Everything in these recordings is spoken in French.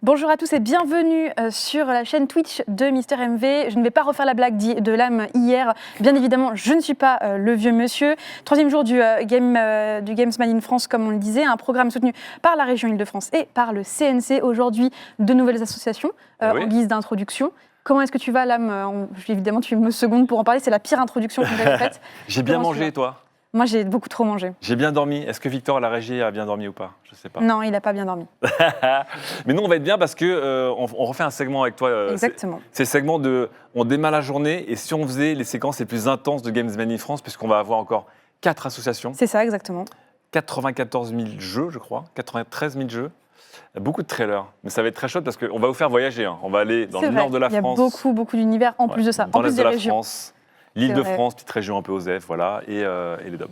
Bonjour à tous et bienvenue sur la chaîne Twitch de Mister MV. Je ne vais pas refaire la blague de l'âme hier. Bien évidemment, je ne suis pas le vieux monsieur. Troisième jour du Games Man in France, comme on le disait, un programme soutenu par la région Île-de-France et par le CNC. Aujourd'hui, de nouvelles associations en guise d'introduction. Comment est-ce que tu vas, l'âme? Évidemment, tu me secondes pour en parler. C'est la pire introduction que j'ai faite. J'ai bien mangé, et toi? Moi, j'ai beaucoup trop mangé. J'ai bien dormi. Est-ce que Victor à la régie a bien dormi ou pas? Je sais pas. Non, il n'a pas bien dormi. Mais nous, on va être bien parce que on refait un segment avec toi. Exactement. C'est le segment de on démarre la journée et si on faisait les séquences les plus intenses de Games Man in France, puisqu'on va avoir encore 4 associations. C'est ça, exactement. 94 000 jeux, je crois. 93 000 jeux. Beaucoup de trailers. Mais ça va être très chouette parce qu'on va vous faire voyager. Hein. On va aller dans le nord de la France. Il y a beaucoup d'univers en plus de ça. Dans en plus l'est des de la régions. France. L'Île-de-France, petite région un peu OSEF, voilà, et les DOM.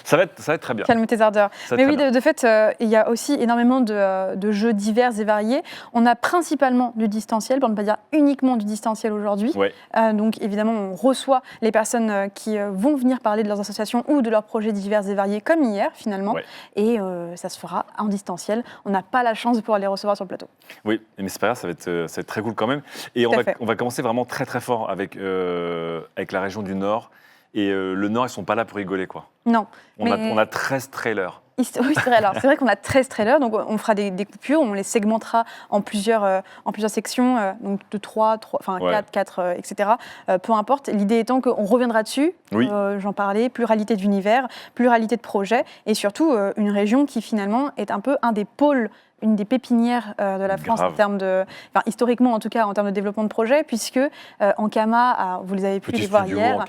Ça va être très bien. Calme tes ardeurs. Mais oui, de fait, il y a aussi énormément de jeux divers et variés. On a principalement du distanciel, pour ne pas dire uniquement du distanciel aujourd'hui. Ouais. Donc évidemment, on reçoit les personnes qui vont venir parler de leurs associations ou de leurs projets divers et variés, comme hier finalement. Ouais. Et ça se fera en distanciel. On n'a pas la chance de pouvoir les recevoir sur le plateau. Oui, mais c'est pas grave, ça va être très cool quand même. Et on va commencer vraiment très très fort avec la région du Nord. Et le Nord, ils sont pas là pour rigoler, quoi. Non. On a 13 trailers. Oui, c'est vrai. Alors, c'est vrai qu'on a 13 trailers, donc on fera des coupures, on les segmentera en plusieurs sections, donc de 4, etc. Peu importe. L'idée étant qu'on reviendra dessus, oui. J'en parlais, pluralité d'univers, pluralité de projets, et surtout une région qui finalement est un peu un des pôles, une des pépinières de la France en termes de, historiquement en tout cas en termes de développement de projet, puisque Ankama, vous les avez pu les voir hier,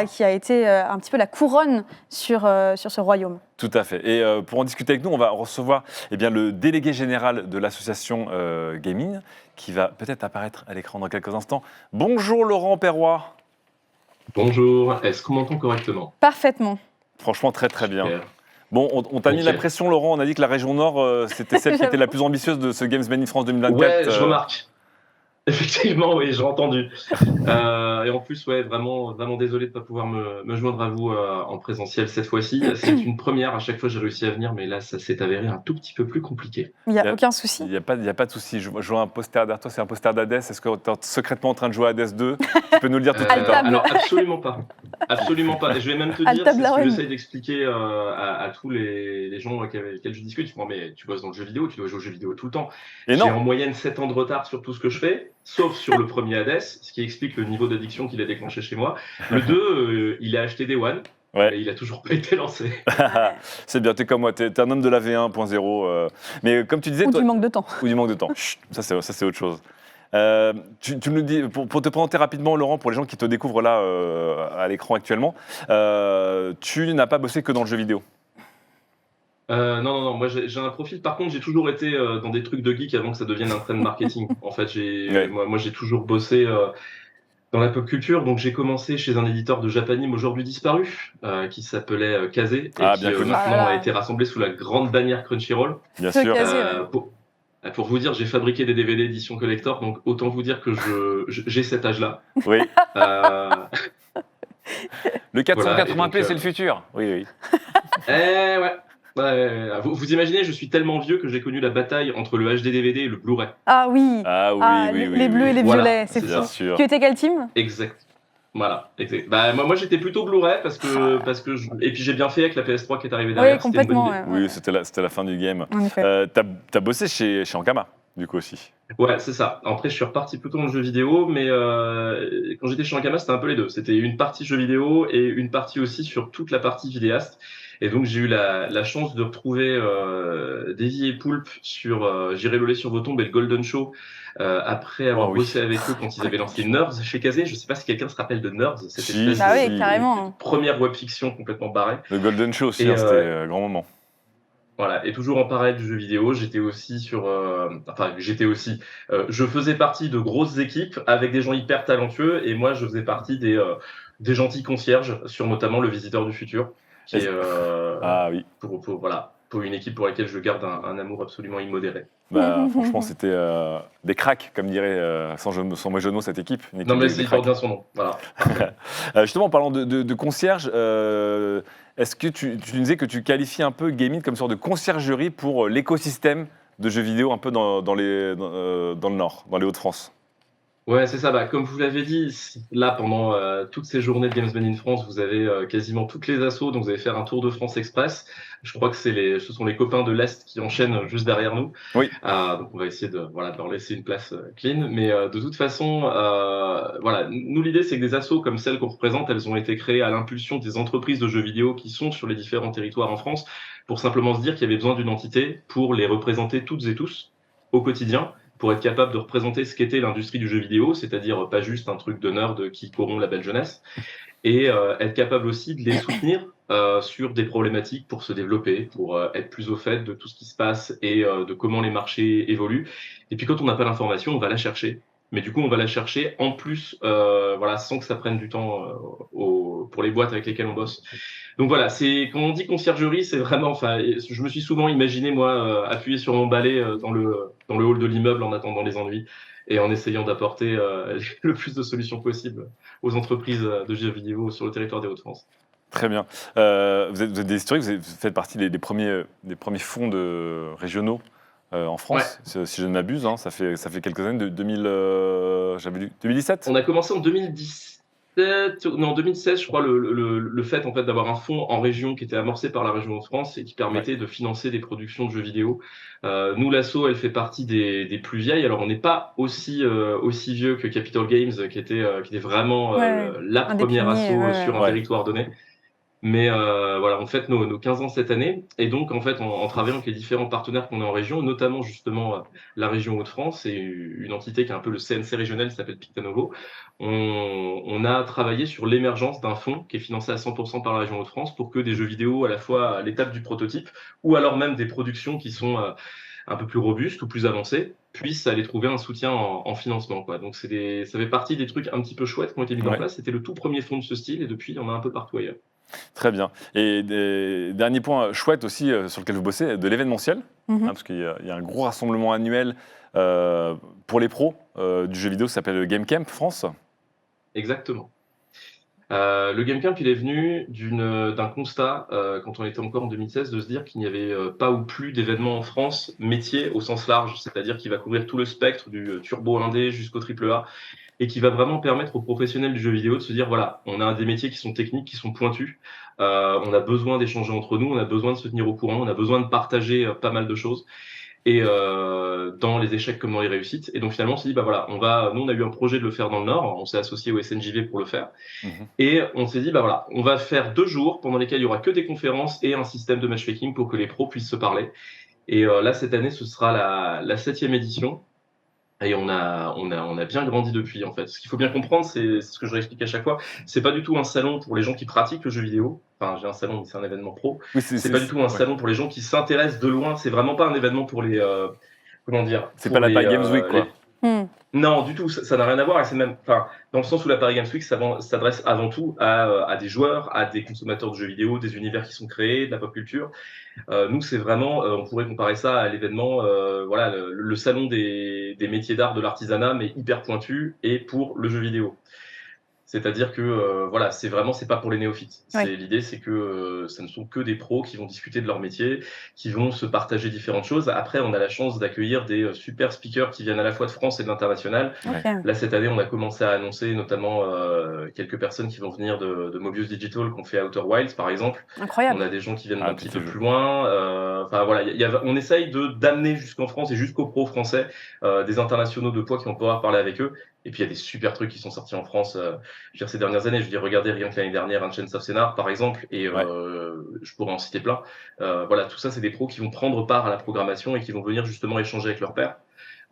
qui a été un petit peu la couronne sur ce royaume. Tout à fait. Et pour en discuter avec nous, on va recevoir le délégué général de l'association Gaming, qui va peut-être apparaître à l'écran dans quelques instants. Bonjour Laurent Perrois. Bonjour, est-ce qu'on m'entend correctement? Parfaitement. Franchement, très très bien. Bon, on t'a mis la pression, Laurent. On a dit que la région Nord, c'était celle qui était la plus ambitieuse de ce Games Man in France 2024. Ouais, je remarque. Effectivement, oui, j'ai entendu. Et en plus, ouais, vraiment désolé de ne pas pouvoir me joindre à vous en présentiel cette fois-ci. C'est une première. À chaque fois, j'ai réussi à venir, mais là, ça s'est avéré un tout petit peu plus compliqué. Il n'y a aucun souci. Il n'y a pas de souci. Je vois un poster derrière toi, c'est un poster d'Hades. Est-ce que tu es secrètement en train de jouer à Hades 2? Tu peux nous le dire tout de suite. Alors, absolument pas. Absolument pas. Et je vais même te dire, c'est ce que j'essaie d'expliquer à tous les gens avec lesquels je discute. Bon, mais tu bosses dans le jeu vidéo, tu dois jouer aux jeux vidéo tout le temps. J'ai en moyenne 7 ans de retard sur tout ce que je fais. Sauf sur le premier Hades, ce qui explique le niveau d'addiction qu'il a déclenché chez moi. Le 2, il a acheté Day One, et il a toujours pas été lancé. C'est bien, t'es comme moi, t'es un homme de la V1.0. Mais comme tu disais... Ou du manque de temps. Ou du manque de temps. Chut, ça, c'est autre chose. Tu nous dis, pour te présenter rapidement, Laurent, pour les gens qui te découvrent là à l'écran actuellement, tu n'as pas bossé que dans le jeu vidéo. Non, moi j'ai un profil. Par contre, j'ai toujours été dans des trucs de geek avant que ça devienne un trend marketing. En fait, moi j'ai toujours bossé dans la pop culture. Donc j'ai commencé chez un éditeur de Japanime aujourd'hui disparu, qui s'appelait Kazé, et qui maintenant a été rassemblé sous la grande bannière Crunchyroll. Bien sûr. Pour vous dire, j'ai fabriqué des DVD édition collector, donc autant vous dire que j'ai cet âge-là. Oui. Le 480p, c'est le futur. Oui. Ouais. Vous imaginez, je suis tellement vieux que j'ai connu la bataille entre le HD DVD et le Blu-ray. Ah oui. Les bleus et les violets, c'est bien sûr. Tu étais quel team? Exact. Voilà. Exact. Moi j'étais plutôt Blu-ray parce que et puis j'ai bien fait avec la PS3 qui est arrivée derrière. Oui, complètement. Oui, c'était la fin du game. T'as bossé chez Ankama, du coup aussi. Ouais, c'est ça. Après, je suis reparti plutôt dans le jeu vidéo, mais quand j'étais chez Ankama, c'était un peu les deux. C'était une partie jeu vidéo et une partie aussi sur toute la partie vidéaste. Et donc, j'ai eu la chance de retrouver Davy et Poulpe sur J'irai voler sur vos tombes et le Golden Show après avoir bossé avec eux quand ils avaient lancé Nerds chez Kazé. Je ne sais pas si quelqu'un se rappelle de Nerds. C'était carrément. Première web-fiction complètement barrée. Le Golden Show aussi, c'était un grand moment. Voilà, et toujours en parallèle du jeu vidéo, j'étais aussi je faisais partie de grosses équipes avec des gens hyper talentueux, et moi, je faisais partie des gentils concierges sur notamment le Visiteur du Futur. Qui est, pour une équipe pour laquelle je garde un amour absolument immodéré. Franchement, c'était des cracks, comme dirait, sans mauvais jeu de mots, cette équipe. Non, mais il porte bien son nom. Voilà. Justement, en parlant de concierge, est-ce que tu disais que tu qualifies un peu Gaming comme sorte de conciergerie pour l'écosystème de jeux vidéo un peu dans le Nord, dans les Hauts-de-France. Ouais, c'est ça. Comme vous l'avez dit, là, pendant toutes ces journées de Games Made in France, vous avez quasiment toutes les assos, donc vous allez faire un tour de France Express. Je crois que ce sont les copains de l'Est qui enchaînent juste derrière nous. Oui. Donc on va essayer de leur laisser une place clean. Mais de toute façon, voilà, nous l'idée c'est que des assos comme celles qu'on représente, elles ont été créées à l'impulsion des entreprises de jeux vidéo qui sont sur les différents territoires en France, pour simplement se dire qu'il y avait besoin d'une entité pour les représenter toutes et tous au quotidien, pour être capable de représenter ce qu'était l'industrie du jeu vidéo, c'est-à-dire pas juste un truc de nerd qui corrompt la belle jeunesse, et être capable aussi de les soutenir sur des problématiques pour se développer, pour être plus au fait de tout ce qui se passe et de comment les marchés évoluent. Et puis quand on n'a pas l'information, on va la chercher. Mais du coup, on va la chercher en plus, voilà, sans que ça prenne du temps pour les boîtes avec lesquelles on bosse. Donc voilà, quand on dit conciergerie, c'est vraiment, enfin, je me suis souvent imaginé, moi, appuyer sur mon balai dans le hall de l'immeuble en attendant les ennuis et en essayant d'apporter le plus de solutions possibles aux entreprises de jeux vidéo sur le territoire des Hauts-de-France. Très bien. Vous êtes des historiques, vous faites partie des premiers fonds régionaux en France, si je ne m'abuse. Hein, ça fait quelques années, de 2017. On a commencé en 2017. Non, en 2016, je crois, le fait en fait d'avoir un fonds en région qui était amorcé par la région Hauts-de-France et qui permettait de financer des productions de jeux vidéo. Nous, l'asso, elle fait partie des plus vieilles. Alors, on n'est pas aussi vieux que Capital Games, qui était vraiment la première asso sur un territoire donné. Mais voilà, on fête nos 15 ans cette année. Et donc, en fait, en travaillant avec les différents partenaires qu'on a en région, notamment justement la région Hauts-de-France et une entité qui est un peu le CNC régional, qui s'appelle Pictanovo, on a travaillé sur l'émergence d'un fonds qui est financé à 100% par la région Hauts-de-France pour que des jeux vidéo, à la fois à l'étape du prototype, ou alors même des productions qui sont un peu plus robustes ou plus avancées, puissent aller trouver un soutien en financement, quoi. Donc, ça fait partie des trucs un petit peu chouettes qui ont été mis en place. C'était le tout premier fonds de ce style et depuis, il y en a un peu partout ailleurs. Très bien. Et dernier point chouette aussi sur lequel vous bossez, de l'événementiel, parce qu'il y a un gros rassemblement annuel pour les pros du jeu vidéo qui s'appelle Game Camp France. Exactement. Le Game Camp, il est venu d'un constat, quand on était encore en 2016, de se dire qu'il n'y avait pas ou plus d'événements en France métier au sens large, c'est-à-dire qu'il va couvrir tout le spectre du turbo indé jusqu'au AAA, et qui va vraiment permettre aux professionnels du jeu vidéo de se dire, voilà, on a des métiers qui sont techniques, qui sont pointus, on a besoin d'échanger entre nous, on a besoin de se tenir au courant, on a besoin de partager pas mal de choses, et dans les échecs comme dans les réussites. Et donc finalement, on s'est dit, bah voilà, nous on a eu un projet de le faire dans le Nord, on s'est associé au SNJV pour le faire, et on s'est dit, bah voilà, on va faire 2 jours pendant lesquels il y aura que des conférences et un système de matchmaking pour que les pros puissent se parler. Et là, cette année, ce sera la 7e édition. Et on a bien grandi depuis, en fait. Ce qu'il faut bien comprendre, c'est ce que je réexplique à chaque fois, c'est pas du tout un salon pour les gens qui pratiquent le jeu vidéo. Enfin, j'ai un salon, mais c'est un événement pro. Oui, c'est pas du tout un salon pour les gens qui s'intéressent de loin. C'est vraiment pas un événement pour les, comment dire. C'est pas la Paris Games Week, quoi. Non, du tout, ça n'a rien à voir. Et c'est même, enfin, dans le sens où la Paris Games Week s'adresse avant tout à des joueurs, à des consommateurs de jeux vidéo, des univers qui sont créés, de la pop culture. Nous, c'est vraiment, on pourrait comparer ça à l'événement, voilà, le salon des métiers d'art, de l'artisanat, mais hyper pointu et pour le jeu vidéo. C'est-à-dire que voilà, c'est pas pour les néophytes. L'idée, c'est que ce ne sont que des pros qui vont discuter de leur métier, qui vont se partager différentes choses. Après, on a la chance d'accueillir des super speakers qui viennent à la fois de France et de l'international. Là, cette année, on a commencé à annoncer notamment quelques personnes qui vont venir de Mobius Digital, qu'on fait Outer Wilds, par exemple. Incroyable. On a des gens qui viennent d'un petit peu plus loin. Enfin voilà, on essaye d'amener jusqu'en France et jusqu'aux pros français des internationaux de poids qui vont pouvoir parler avec eux. Et puis il y a des super trucs qui sont sortis en France ces dernières années. Je veux dire, regardez rien que l'année dernière, un Chains of Scénar, par exemple, et je pourrais en citer plein. Voilà, tout ça, c'est des pros qui vont prendre part à la programmation et qui vont venir justement échanger avec leurs pairs.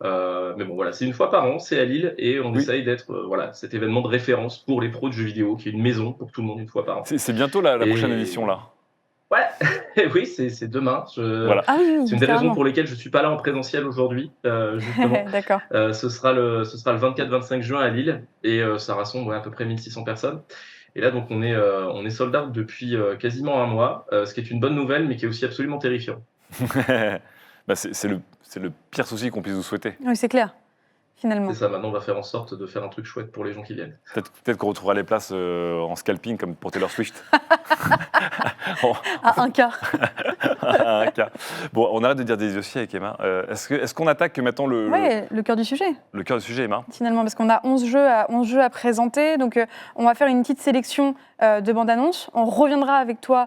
Mais bon, voilà, c'est une fois par an, c'est à Lille, et on essaye d'être voilà, cet événement de référence pour les pros de jeux vidéo, qui est une maison pour tout le monde une fois par an. C'est bientôt la prochaine édition, là. Ouais, oui, c'est demain. Voilà. C'est une des raisons pour lesquelles je ne suis pas là en présentiel aujourd'hui, justement. D'accord. Ce sera le 24-25 juin à Lille, et ça rassemble à peu près 1600 personnes. Et là, donc, on est sold out depuis quasiment un mois, ce qui est une bonne nouvelle, mais qui est aussi absolument terrifiant. C'est le pire souci qu'on puisse vous souhaiter. Oui, c'est clair, finalement. C'est ça, maintenant, on va faire en sorte de faire un truc chouette pour les gens qui viennent. Peut-être qu'on retrouvera les places en scalping, comme pour Taylor Swift. À un quart. Un cas. Bon, on arrête de dire des idées aussi avec Emma. Est-ce qu'on attaque maintenant Ouais, le cœur du sujet, le cœur du sujet, Emma? finalement, parce qu'on a 11 jeux à présenter. Donc, on va faire une petite sélection de bandes annonces. On reviendra avec toi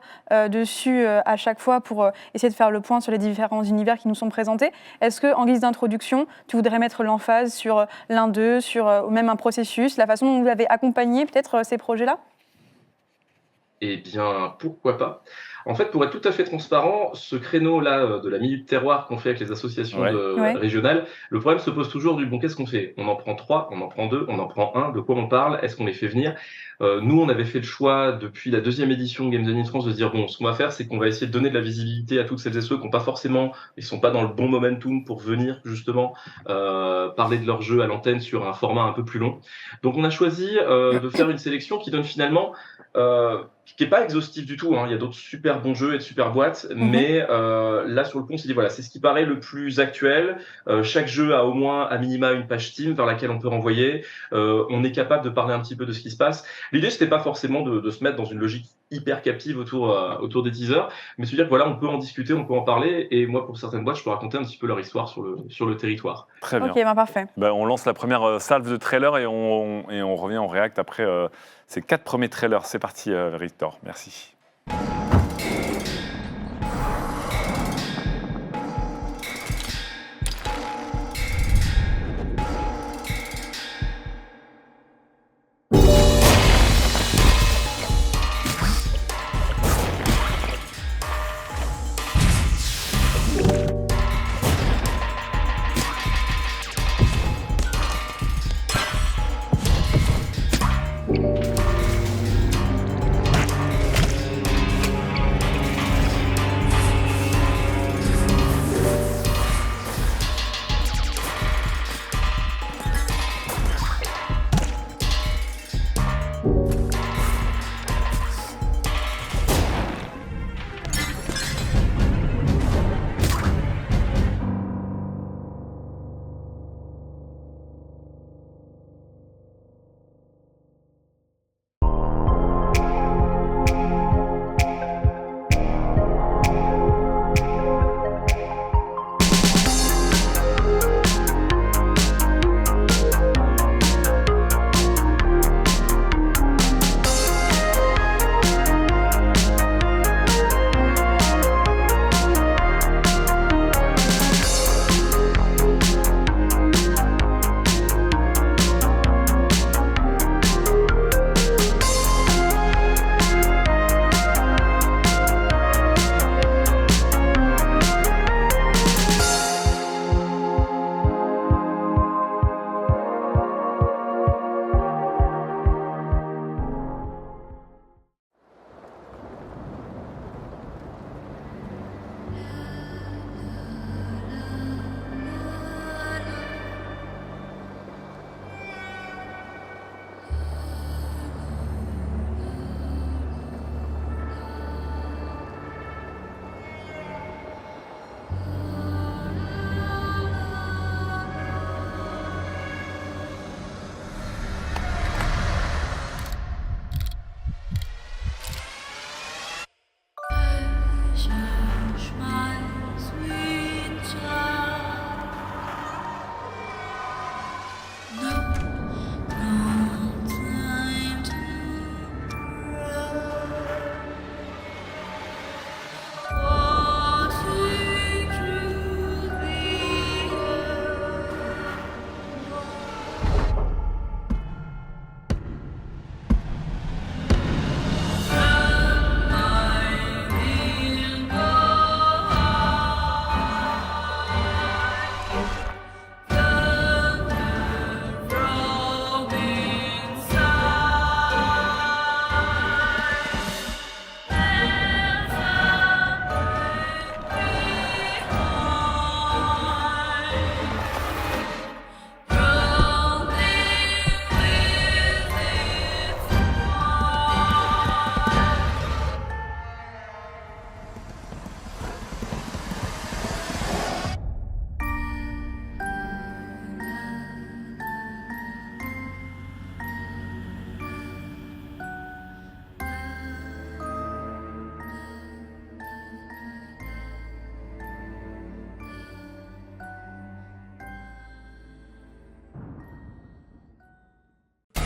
dessus à chaque fois pour essayer de faire le point sur les différents univers qui nous sont présentés. Est-ce qu'en guise d'introduction, tu voudrais mettre l'emphase sur l'un d'eux, sur même un processus, la façon dont vous avez accompagné peut-être ces projets-là? Eh bien, pourquoi pas? En fait, pour être tout à fait transparent, ce créneau-là, de la minute terroir qu'on fait avec les associations Ouais. Ouais. régionales, le problème se pose toujours du bon, qu'est-ce qu'on fait? On en prend 3, on en prend 2, on en prend un, de quoi on parle? Est-ce qu'on les fait venir? Nous, on avait fait le choix depuis la 2e édition de Games in France de se dire bon, ce qu'on va faire, c'est qu'on va essayer de donner de la visibilité à toutes celles et ceux qui n'ont pas forcément, ils sont pas dans le bon momentum pour venir justement parler de leur jeu à l'antenne sur un format un peu plus long. Donc, on a choisi de faire une sélection qui donne finalement qui n'est pas exhaustif du tout, hein. Il y a d'autres super bons jeux et de super boîtes, mais là sur le coup on s'est dit voilà, c'est ce qui paraît le plus actuel. Chaque jeu a au moins à minima une page Steam vers laquelle on peut renvoyer. On est capable de parler un petit peu de ce qui se passe. L'idée c'était pas forcément de se mettre dans une logique hyper captive autour des teasers, mais se dire que voilà, on peut en discuter, on peut en parler, et moi pour certaines boîtes je peux raconter un petit peu leur histoire sur le territoire. Très bien. Ok, ben parfait. Ben, on lance la première salve de trailers et on revient, on réacte après ces 4 premiers trailers. C'est parti, Victor. Merci.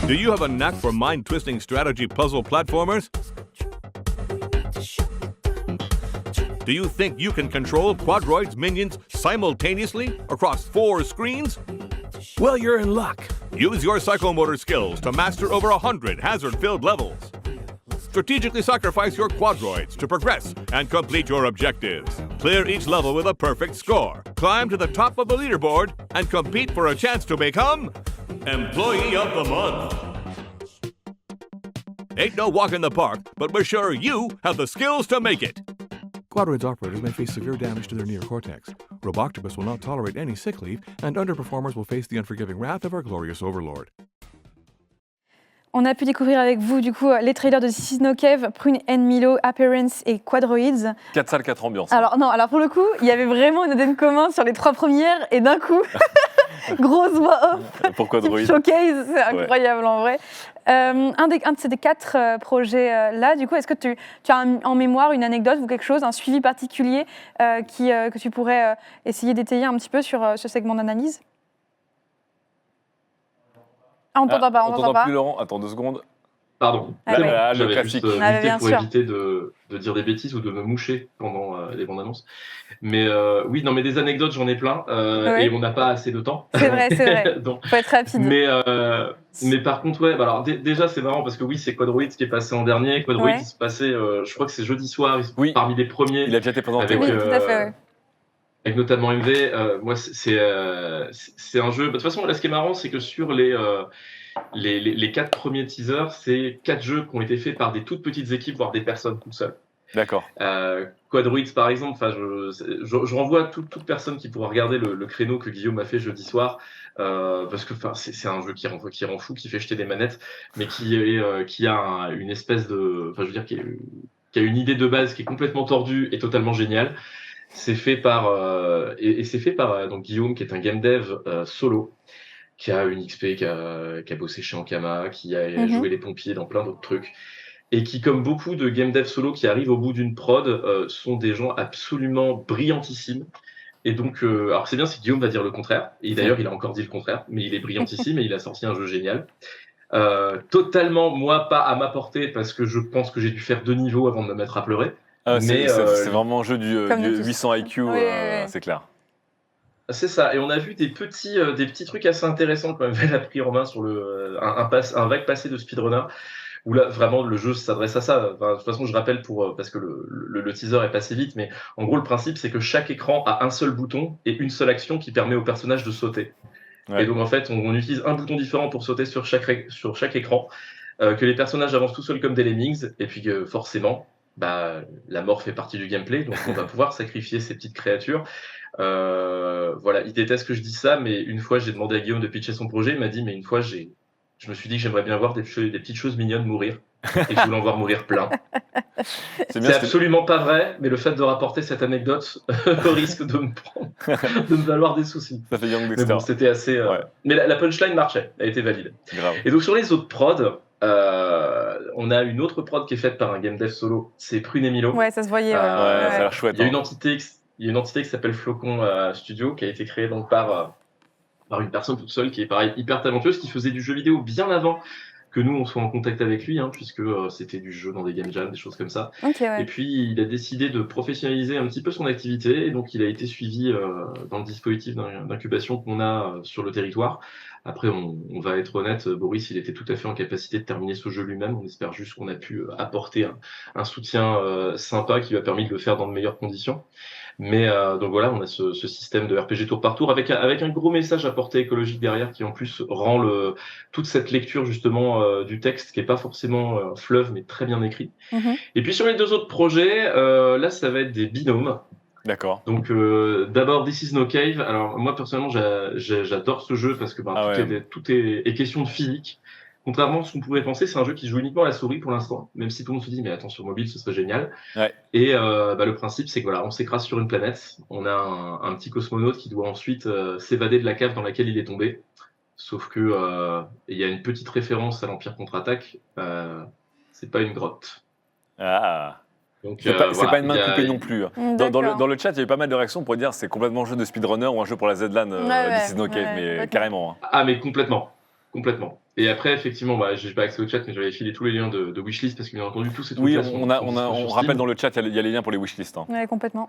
Do you have a knack for mind-twisting strategy puzzle platformers? Do you think you can control Quadroid's minions simultaneously across 4 screens? Well, you're in luck. Use your psychomotor skills to master over 100 hazard-filled levels. Strategically sacrifice your Quadroids to progress and complete your objectives. Clear each level with a perfect score. Climb to the top of the leaderboard and compete for a chance to become Employee of the Month. Ain't no walk in the park, but we're sure you have the skills to make it. Quadroids operators may face severe damage to their neocortex. Roboctopus will not tolerate any sick leave, and underperformers will face the unforgiving wrath of our glorious overlord. On a pu découvrir avec vous, du coup, les trailers de This Is No Cave, Prune and Milo, Appearance et Quadroids. 4 salles, 4 ambiances. Alors, non, alors pour le coup, il y avait vraiment une ADN commun sur les 3 premières, et d'un coup, grosse voix off. Pour Quadroids. Showcase, c'est incroyable en vrai. Un de ces 4 projets-là, du coup, est-ce que tu as en mémoire une anecdote ou quelque chose, un suivi particulier que tu pourrais essayer d'étayer un petit peu sur ce segment d'analyse? Ah, on t'entend pas, on t'entend pas. Plus Laurent, attends 2 secondes. Pardon. Ah, ouais. J'avais classique. juste Ah, muté bien pour sûr. éviter de dire des bêtises ou de me moucher pendant les bandes annonces. Mais oui, non, mais des anecdotes, j'en ai plein. Ouais. Et on n'a pas assez de temps. C'est vrai, c'est vrai. Donc, Faut être rapide. mais par contre, ouais, bah alors déjà, c'est marrant parce que oui, c'est Quadroids qui est passé en dernier. Quadroids, Ouais. il se passait, je crois que c'est jeudi soir, Oui. parmi les premiers. Il a déjà été présenté. Avec, Oui, tout à fait, ouais. Avec notamment MV. Moi, c'est un jeu. De toute façon, là, ce qui est marrant, c'est que sur les 4 premiers teasers, c'est 4 jeux qui ont été faits par des toutes petites équipes, voire des personnes toutes seules. D'accord. Quadroids, par exemple, je renvoie toute personne qui pourra regarder le créneau que Guillaume a fait jeudi soir, parce que c'est un jeu qui rend fou, qui fait jeter des manettes, mais qui a une espèce de, je veux dire, qui a une idée de base qui est complètement tordue et totalement géniale. C'est fait par c'est fait par donc Guillaume, qui est un game dev solo, qui a une XP, qui a bossé chez Ankama, qui a joué les pompiers dans plein d'autres trucs, et qui, comme beaucoup de game dev solo qui arrivent au bout d'une prod, sont des gens absolument brillantissimes. Et donc, alors c'est bien si Guillaume va dire le contraire, et d'ailleurs il a encore dit le contraire, mais il est brillantissime et il a sorti un jeu génial. Totalement, moi, pas à ma portée, parce que je pense que j'ai dû faire 2 niveaux avant de me mettre à pleurer. C'est vraiment un jeu du 800 IQ, ouais. c'est clair. C'est ça, et on a vu des petits trucs assez intéressants quand même. Elle a pris en main sur un vague passé de speedrunner, où là vraiment le jeu s'adresse à ça. Enfin, de toute façon, je rappelle parce que le teaser est passé vite, mais en gros le principe c'est que chaque écran a un seul bouton et une seule action qui permet au personnage de sauter. Ouais. Et donc en fait on utilise un bouton différent pour sauter sur chaque écran, que les personnages avancent tout seuls comme des lemmings, et puis que forcément la mort fait partie du gameplay, donc on va pouvoir sacrifier ces petites créatures. Voilà, il déteste que je dise ça, mais une fois j'ai demandé à Guillaume de pitcher son projet, il m'a dit mais une fois je me suis dit que j'aimerais bien voir des petites choses mignonnes mourir, et que je voulais en voir mourir plein. C'est absolument pas vrai, mais le fait de rapporter cette anecdote risque de me valoir des soucis. Ça fait Young Mais Dexter. bon, c'était assez. Ouais. Mais la punchline marchait, elle était valide. Grave. Et donc sur les autres prods, on a une autre prod qui est faite par un game dev solo, c'est Prune et Milo. Ouais, ça se voyait. Ouais, ça a l'air chouette. Il y a une entité qui s'appelle Flocon Studio, qui a été créée donc par une personne toute seule qui est pareil hyper talentueuse, qui faisait du jeu vidéo bien avant que nous on soit en contact avec lui, puisque c'était du jeu dans des game jams, des choses comme ça. Okay, ouais. Et puis il a décidé de professionnaliser un petit peu son activité, et donc il a été suivi dans le dispositif d'incubation qu'on a sur le territoire. Après, on va être honnête, Boris, il était tout à fait en capacité de terminer ce jeu lui-même. On espère juste qu'on a pu apporter un soutien sympa qui lui a permis de le faire dans de meilleures conditions. Mais donc voilà, on a ce système de RPG tour par tour avec un gros message à portée écologique derrière, qui en plus rend toute cette lecture justement du texte, qui est pas forcément fleuve mais très bien écrit. Et puis sur les 2 autres projets, là ça va être des binômes. D'accord. Donc d'abord This Is No Cave. Alors moi personnellement j'adore ce jeu parce que tout est question de physique. Contrairement à ce qu'on pourrait penser, c'est un jeu qui joue uniquement à la souris pour l'instant, même si tout le monde se dit mais attends, sur mobile ce serait génial. Ouais. Et le principe c'est que voilà, on s'écrase sur une planète, on a un petit cosmonaute qui doit ensuite s'évader de la cave dans laquelle il est tombé. Sauf que il y a une petite référence à l'Empire contre-attaque, c'est pas une grotte. Ah. Donc, c'est pas une main coupée non plus. Dans le chat, il y a eu pas mal de réactions pour dire c'est complètement un jeu de speedrunner ou un jeu pour la Z-LAN, This Is No Cave, mais carrément. Ah mais complètement. Et après, effectivement, j'ai pas accès au chat, mais j'avais filé tous les liens de wishlist parce que bien entendu, tous ces trucs. Oui, on rappelle dans le chat, il y a les liens pour les wishlists. Hein. Ouais, complètement.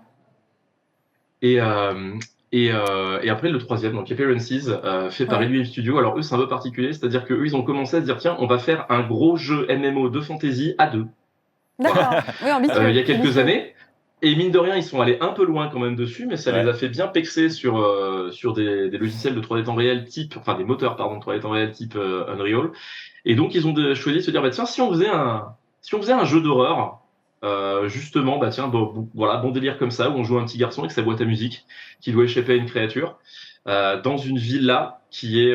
Et après, le troisième, donc Appearances, fait par Illusion Studio. Alors eux, c'est un peu particulier, c'est-à-dire qu'eux, ils ont commencé à se dire, tiens, on va faire un gros jeu MMO de fantasy à 2. D'accord. Oui, ambitieux. Il y a quelques années. Et mine de rien, ils sont allés un peu loin quand même dessus, mais ça les a fait bien pexer sur des logiciels de 3D temps réel des moteurs, pardon, de 3D temps réel type Unreal. Et donc, ils ont choisi de se dire, tiens, si on faisait un jeu d'horreur, justement, bon délire comme ça, où on joue un petit garçon avec sa boîte à musique, qui doit échapper à une créature, dans une villa qui est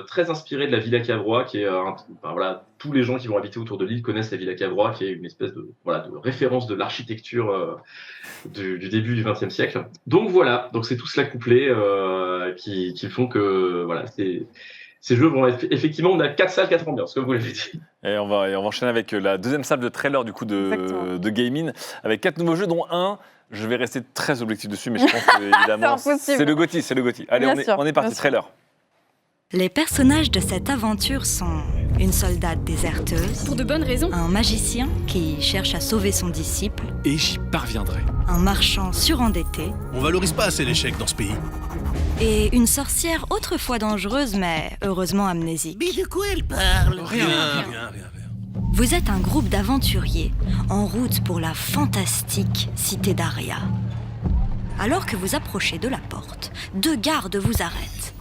très inspirée de la Villa Cavrois, qui est tous les gens qui vont habiter autour de l'île connaissent la Villa Cavrois, qui est une espèce de référence de l'architecture du début du XXe siècle. Donc voilà, donc c'est tout cela couplé qui font que ces jeux vont être effectivement, on a 4 salles, 4 ambiances, comme vous l'avez dit. Et on va enchaîner avec la deuxième salle de trailer du coup de gaming, avec 4 nouveaux jeux, dont un. Je vais rester très objectif dessus, mais je pense que évidemment c'est le GOTY, Allez, on est parti, trailer. Les personnages de cette aventure sont une soldate déserteuse, Pour de bonnes raisons. un magicien qui cherche à sauver son disciple, Et j'y parviendrai. un marchand surendetté On valorise pas assez l'échec dans ce pays. et une sorcière autrefois dangereuse mais heureusement amnésique. Mais de quoi elle parle Rien. Vous êtes un groupe d'aventuriers en route pour la fantastique cité d'Aria. Alors que vous approchez de la porte, 2 gardes vous arrêtent.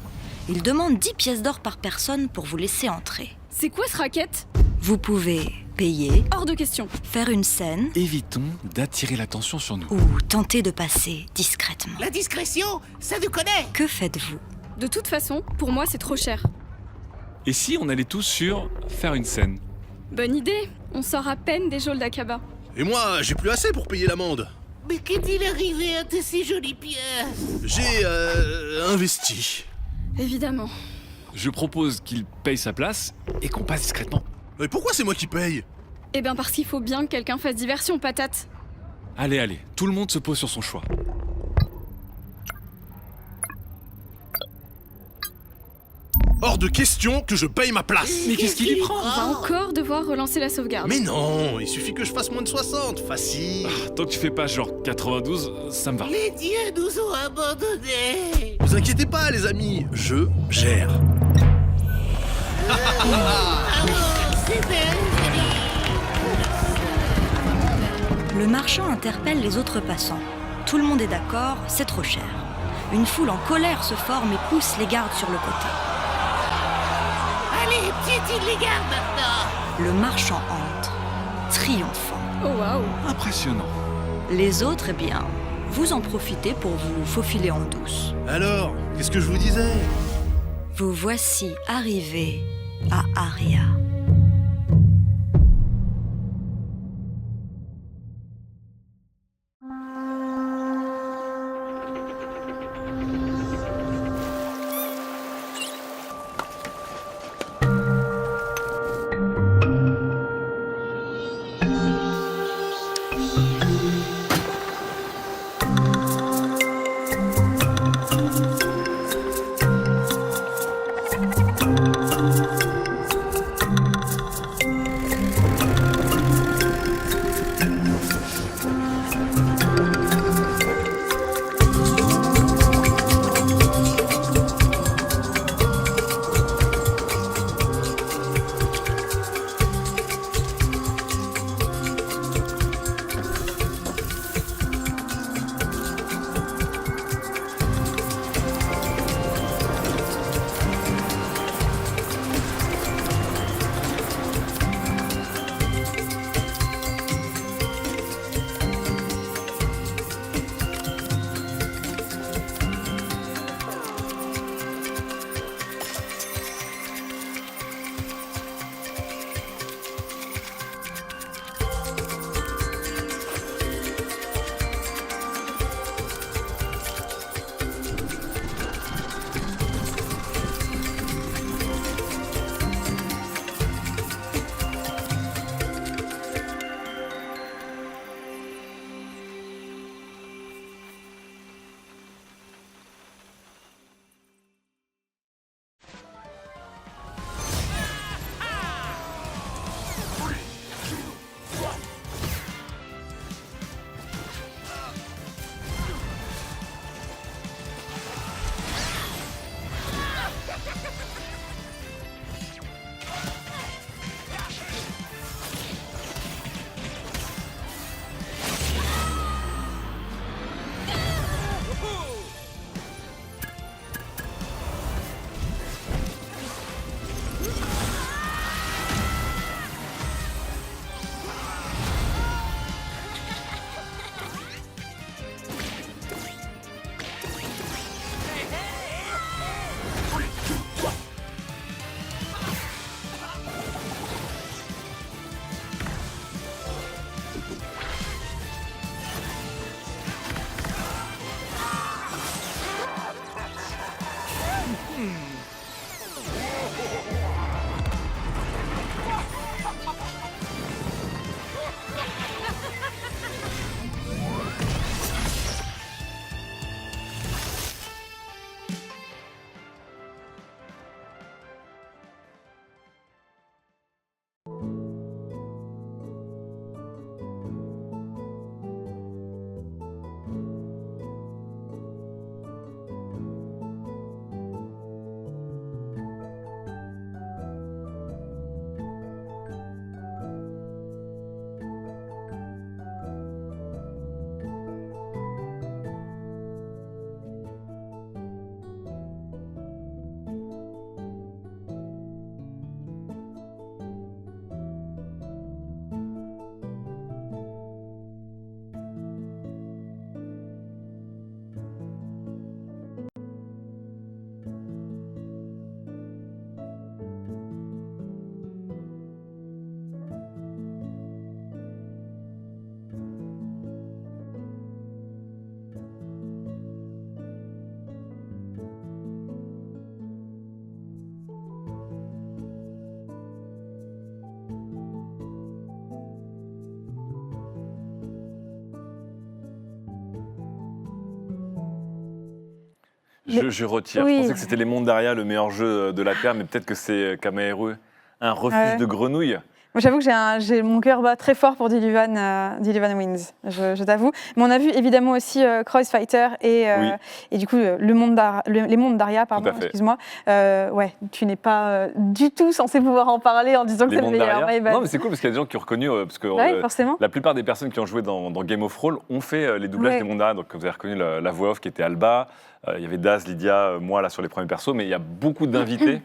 Ils demandent 10 pièces d'or par personne pour vous laisser entrer. C'est quoi ce racket? Vous pouvez payer, Hors de question. faire une scène Évitons d'attirer l'attention sur nous. ou tenter de passer discrètement. La discrétion, ça nous connaît. Que faites-vous? De toute façon, pour moi, c'est trop cher. Et si on allait tous sur faire une scène? Bonne idée. On sort à peine des geôles d'Akaba. Et moi, j'ai plus assez pour payer l'amende. Mais qu'est-il arrivé à tes si jolies pièces? J'ai investi. Évidemment. Je propose qu'il paye sa place et qu'on passe discrètement. Mais pourquoi c'est moi qui paye? Eh bien parce qu'il faut bien que quelqu'un fasse diversion, patate. Allez, tout le monde se pose sur son choix. Hors de question que je paye ma place. Mais qu'est-ce qu'il y prend? On va encore devoir relancer la sauvegarde. Mais non, il suffit que je fasse moins de 60, facile. Tant que tu fais pas genre 92, ça me va. Les dieux nous ont abandonnés. Vous inquiétez pas les amis, je gère. C'est belle. Le marchand interpelle les autres passants. Tout le monde est d'accord, c'est trop cher. Une foule en colère se forme et pousse les gardes sur le côté. Allez, piétine les gardes maintenant. Le marchand entre, triomphant. Oh waouh. Impressionnant. Les autres, eh bien, vous en profitez pour vous faufiler en douce. Alors, qu'est-ce que je vous disais? Vous voici arrivés à Aria. Je retire. Oui. Je pensais que c'était les mondes d'Aria, le meilleur jeu de la Terre, mais peut-être que c'est Kamaeru, un refuge de grenouilles. Moi, j'avoue que j'ai mon cœur bat très fort pour Diluvan Wings, je t'avoue. Mais on a vu évidemment aussi Crossfighter et du coup les mondes d'Aria, pardon, excuse-moi. Ouais, tu n'es pas du tout censé pouvoir en parler en disant que c'est le meilleur. Non, mais c'est cool parce qu'il y a des gens qui ont reconnu, parce que forcément. La plupart des personnes qui ont joué dans Game of Thrones ont fait les doublages des mondes d'Aria. Donc vous avez reconnu la voix off qui était Alba, il y avait Daz, Lydia, moi là sur les premiers persos, mais il y a beaucoup d'invités.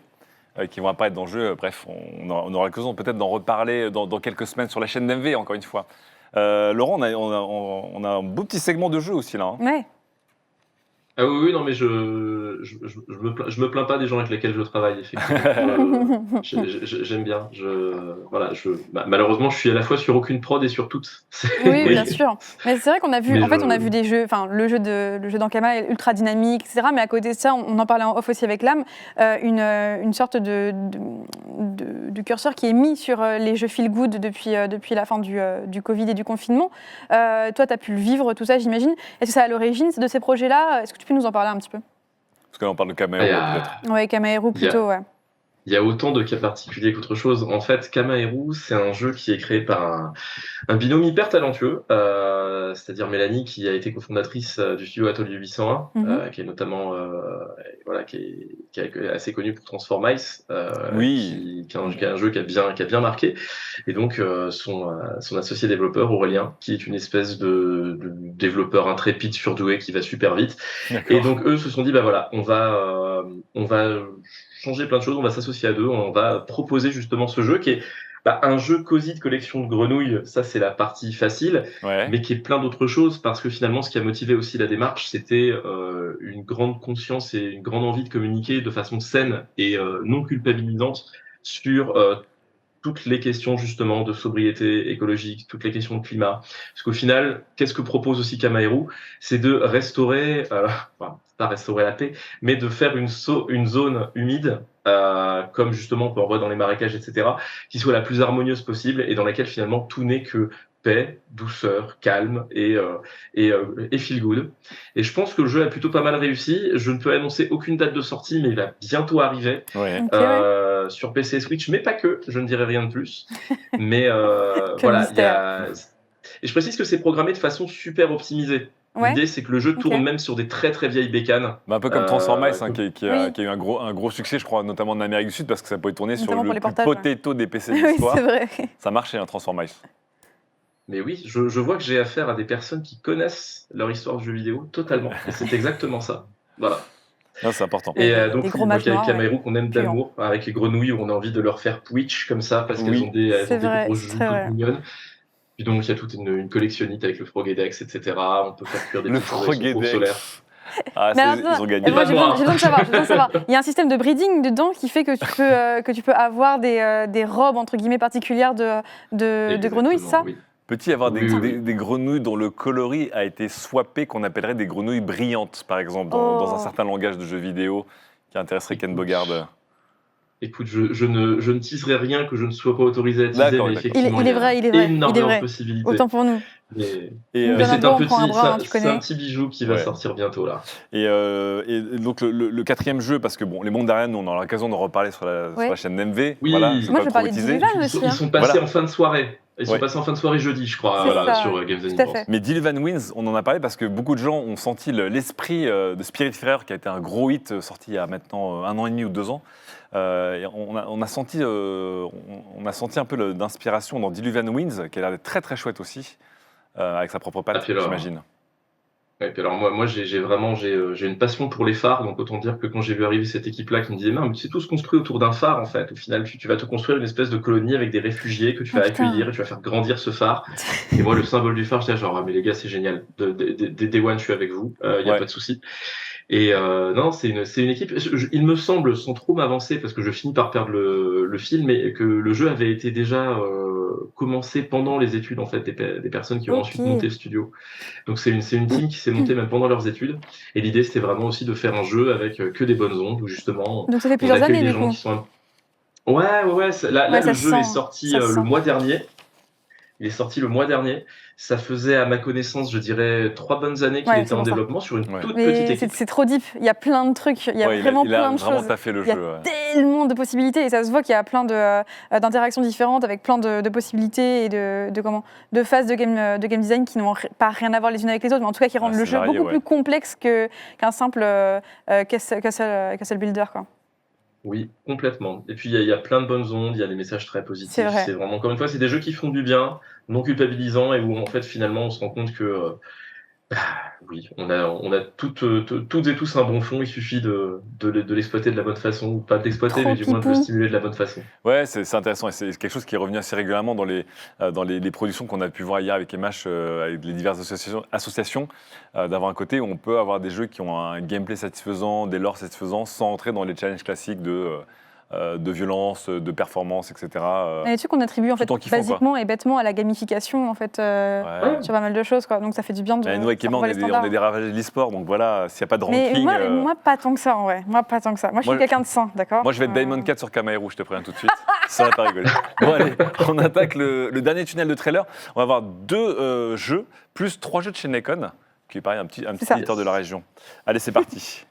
Qui vont apparaître dans le jeu. Bref, on aura l'occasion peut-être d'en reparler dans quelques semaines sur la chaîne d'MV, encore une fois. Laurent, on a un beau petit segment de jeu aussi, là. Ouais. Ah oui, non, mais je me plains pas des gens avec lesquels je travaille, effectivement. J'aime bien. Malheureusement, je suis à la fois sur aucune prod et sur toutes. Oui, bien sûr. Mais c'est vrai qu'on a vu, on a vu des jeux, enfin, le jeu d'Ankama est ultra dynamique, etc. Mais à côté de ça, on en parlait en off aussi avec Lame, une sorte de curseur qui est mis sur les jeux feel good depuis la fin du Covid et du confinement. Toi, tu as pu le vivre, tout ça, j'imagine. Est-ce que c'est à l'origine de ces projets-là? Est-ce que tu peux nous en parler un petit peu? Parce que là, on parle de Kamaeru, peut-être. Oui, Kamaeru plutôt, ouais. Il y a autant de cas particuliers qu'autre chose. En fait, Kamaeru, c'est un jeu qui est créé par un binôme hyper talentueux, c'est-à-dire Mélanie, qui a été cofondatrice du studio Atelier 801, qui est notamment qui est assez connu pour Transform Ice, qui est un jeu qui a bien marqué. Et donc son associé développeur Aurélien, qui est une espèce de développeur intrépide, surdoué, qui va super vite. Et donc eux se sont dit, on va changer plein de choses, on va s'associer à deux, on va proposer justement ce jeu qui est un jeu cosy de collection de grenouilles, ça c'est la partie facile, mais qui est plein d'autres choses, parce que finalement ce qui a motivé aussi la démarche, c'était une grande conscience et une grande envie de communiquer de façon saine et non culpabilisante sur toutes les questions justement de sobriété écologique, toutes les questions de climat. Parce qu'au final, qu'est-ce que propose aussi Kamaeru? C'est de restaurer, pas restaurer la paix, mais de faire une zone humide, comme justement on peut en voir dans les marécages, etc., qui soit la plus harmonieuse possible et dans laquelle finalement tout n'est que paix, douceur, calme et feel good. Et je pense que le jeu a plutôt pas mal réussi. Je ne peux annoncer aucune date de sortie, mais il va bientôt arriver sur PC et Switch, mais pas que. Je ne dirai rien de plus. Mais voilà, et je précise que c'est programmé de façon super optimisée. L'idée, c'est que le jeu tourne même sur des très très vieilles bécanes. Un peu comme Transform Ice, qui a eu un gros succès, je crois, notamment en Amérique du Sud, parce que ça pouvait tourner notamment sur le plus potato des PC de l'histoire. Oui, c'est vrai. Ça marchait, Transform Ice. Mais oui, je vois que j'ai affaire à des personnes qui connaissent leur histoire de jeux vidéo totalement. Et c'est exactement ça. Voilà. Non, c'est important. Et donc, avec Kamaeru qu'on aime d'amour, avec les grenouilles, où on a envie de leur faire Twitch comme ça, parce qu'elles ont des grosses joues toutes mignonnes. Puis donc, il y a toute une collectionnite avec le Frogedex, etc. On peut faire cuire des petites courses solaires. Ah, ils ont gagné. Moi, j'ai besoin de savoir. Il y a un système de breeding dedans qui fait que tu peux avoir des robes, entre guillemets, particulières de grenouilles, c'est ça? Oui. Peut-il y avoir des grenouilles dont le coloris a été swappé, qu'on appellerait des grenouilles brillantes, par exemple, dans un certain langage de jeux vidéo qui intéresserait Ken Bogard? Écoute, je ne teaserai rien que je ne sois pas autorisé à teaser, mais effectivement, il est vrai. énormément de possibilités. Autant pour nous. Mais c'est un petit bijou qui va sortir bientôt, là. Et donc, le quatrième jeu, parce que les mondes d'Ariane, on aura l'occasion d'en reparler sur la chaîne d'MV. Oui, voilà, moi je vais parler de Diluvan aussi. Ils sont passés en fin de soirée. Ils sont passés en fin de soirée jeudi, je crois, sur Games Independence. Mais Diluvan Wings, on en a parlé parce que beaucoup de gens ont senti l'esprit de Spiritfarer, qui a été un gros hit sorti il y a maintenant 1 an et demi ou 2 ans. On a senti un peu d'inspiration dans Diluvan Wings, qui a l'air d'être très très chouette aussi, avec sa propre patte, j'imagine. Ouais, puis alors moi j'ai une passion pour les phares, donc autant dire que quand j'ai vu arriver cette équipe-là qui me disait mais c'est tout se construit autour d'un phare en fait. Au final, tu vas te construire une espèce de colonie avec des réfugiés que tu vas accueillir et tu vas faire grandir ce phare. Et moi le symbole du phare, j'étais genre mais les gars c'est génial. Day one je suis avec vous, y a pas de souci. Et non, c'est une équipe. Il me semble, sans trop m'avancer, parce que je finis par perdre le fil, mais que le jeu avait été déjà commencé pendant les études en fait des personnes qui ont ensuite monté le studio. Donc c'est une team qui s'est montée même pendant leurs études. Et l'idée c'était vraiment aussi de faire un jeu avec que des bonnes ondes où justement. Donc ça fait plusieurs années du coup. Ouais. Là le jeu est sorti le mois dernier. Il est sorti le mois dernier. Ça faisait, à ma connaissance, je dirais 3 bonnes années qu'il Ouais, était c'est en pour ça. développement sur une toute Mais petite équipe. c'est trop deep. Il y a plein de trucs. Il y a Ouais, vraiment il a plein de vraiment choses. taffé le Il y a jeu. Ouais. tellement de possibilités et ça se voit qu'il y a plein d'interactions différentes avec plein de possibilités et de phases de game design qui n'ont pas rien à voir les unes avec les autres, mais en tout cas qui rendent le c'est jeu varié, beaucoup ouais. plus complexe qu'un simple castle builder, quoi. Oui, complètement. Et puis, il y a plein de bonnes ondes, il y a des messages très positifs. C'est vrai. C'est vraiment, encore une fois, c'est des jeux qui font du bien, non culpabilisants, et où, en fait, finalement, on se rend compte que, oui, on a toutes et tous un bon fond, il suffit de l'exploiter de la bonne façon, ou pas de l'exploiter, Trop mais du moins de le pipou. stimuler de la bonne façon. Ouais, c'est intéressant et c'est quelque chose qui est revenu assez régulièrement dans les productions qu'on a pu voir hier avec MH, avec les diverses associations d'avoir un côté où on peut avoir des jeux qui ont un gameplay satisfaisant, des lores satisfaisants, sans entrer dans les challenges classiques de violence, de performance, etc. Et des trucs qu'on attribue en fait tout en kiffant, quoi. basiquement et bêtement à la gamification en fait Ouais. sur pas mal de choses, quoi. Donc ça fait du bien de. Et nous, avec ça Emma, on revoit est les des standards. ravagés de l'e-sport, donc voilà, s'il n'y a pas de Mais ranking. moi, pas tant que ça en vrai. Moi, pas tant que ça. Moi, je suis Moi, quelqu'un de sain, d'accord. Moi, je vais être Diamond 4 sur Kamaero, je te préviens tout de suite. Ça va pas rigoler. Bon, allez, on attaque le dernier tunnel de trailer. On va avoir 2 jeux, plus 3 jeux de chez Nikon, qui est pareil, un petit ça. éditeur de la région. Allez, c'est parti.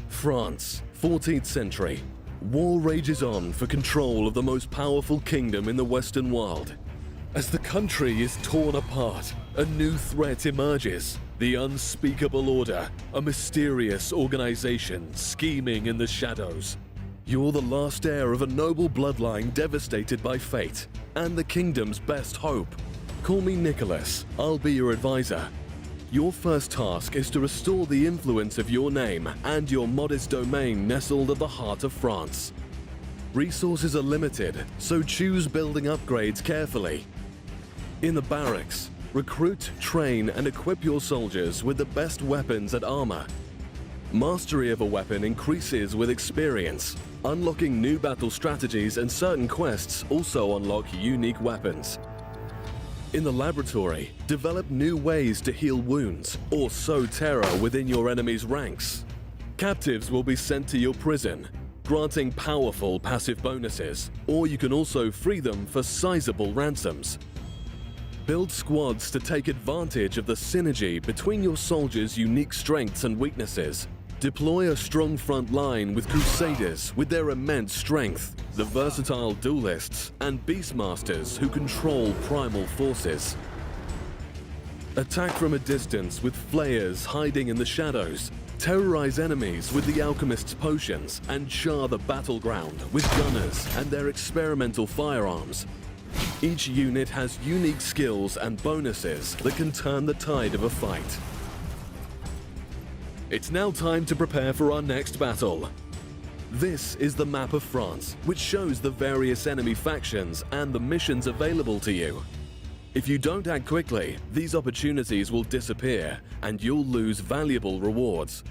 France, 14th century. War rages on for control of the most powerful kingdom in the Western world. As the country is torn apart, a new threat emerges. The Unspeakable Order, a mysterious organization scheming in the shadows. You're the last heir of a noble bloodline devastated by fate, and the kingdom's best hope. Call me Nicholas, I'll be your advisor. Your first task is to restore the influence of your name and your modest domain nestled at the heart of France. Resources are limited, so choose building upgrades carefully. In the barracks, recruit, train, and equip your soldiers with the best weapons and armor. Mastery of a weapon increases with experience. Unlocking new battle strategies and certain quests also unlock unique weapons. In the laboratory, develop new ways to heal wounds or sow terror within your enemy's ranks. Captives will be sent to your prison, granting powerful passive bonuses, or you can also free them for sizable ransoms. Build squads to take advantage of the synergy between your soldiers' unique strengths and weaknesses. Deploy a strong front line with Crusaders with their immense strength, the versatile duelists, and Beastmasters who control primal forces. Attack from a distance with Flayers hiding in the shadows. Terrorize enemies with the Alchemist's potions and char the battleground with Gunners and their experimental firearms. Each unit has unique skills and bonuses that can turn the tide of a fight. It's now time to prepare for our next battle. This is the map of France, which shows the various enemy factions and the missions available to you. If you don't act quickly, these opportunities will disappear and you'll lose valuable rewards.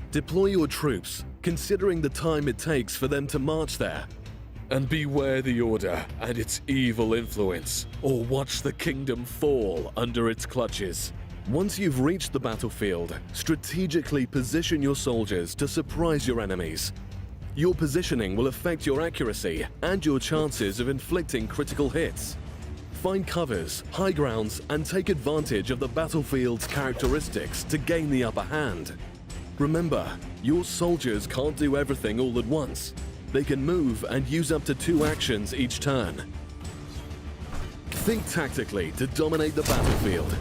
Deploy your troops, considering the time it takes for them to march there. And beware the Order and its evil influence, or watch the kingdom fall under its clutches. Once you've reached the battlefield, strategically position your soldiers to surprise your enemies. Your positioning will affect your accuracy and your chances of inflicting critical hits. Find covers, high grounds, and take advantage of the battlefield's characteristics to gain the upper hand. Remember, your soldiers can't do everything all at once. They can move and use up to 2 actions each turn. Think tactically to dominate the battlefield.